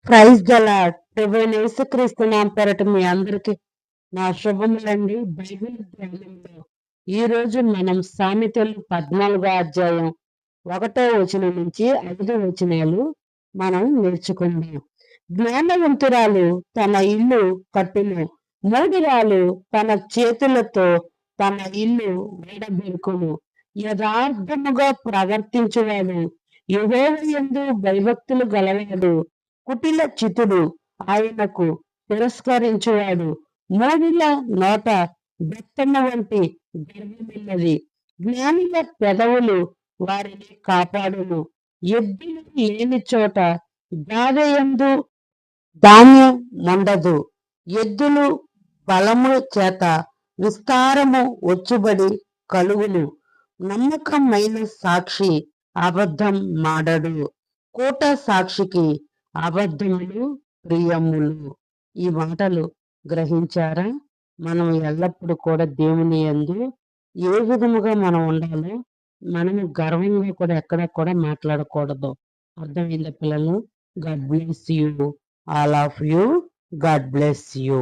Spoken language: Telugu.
Praise the lord. ప్రభువైన యేసుక్రీస్తు నామమున పేరట మీ అందరికి నా శుభములండి. బైబిల్ ధ్యానంలో ఈ రోజు మనం సామెతలు 14వ అధ్యాయం 1వ వచనం నుంచి 5వ వచనాలు మనం నేర్చుకుందాం. జ్ఞానవంతురాలు తన ఇల్లు కట్టును, మూఢురాలు తన చేతులతో తన ఇల్లు విడబెరుకును. యథార్థముగా ప్రవర్తించువాడు యెహోవా యందు భయభక్తులు గలవాడు కుటిల చితుడు ఆయనకు తిరస్కరించువాడు. మూఢుల నోట బెత్తము వంటి గర్వమున్నది. జ్ఞానుల పెదవులు వారిని కాపాడును. ఎద్దులు లేని చోట గాదె యందు ధాన్యం ఉండదు. ఎద్దులు బలము చేత విస్తారము వచ్చుబడి కలుగును. నమ్మకమైన సాక్షి అబద్ధం మాడడు. కూట సాక్షికి అబద్ధములు ప్రియములు. ఈ మాటలు గ్రహించారా? మనం ఎల్లప్పుడూ కూడా దేవుని యందు ఏ విధముగా మనం ఉండాలో మనము గర్వంగా కూడా ఎక్కడ కూడా మాట్లాడకూడదు. అర్థమైందా పిల్లలు? God bless you, all of you. God bless you.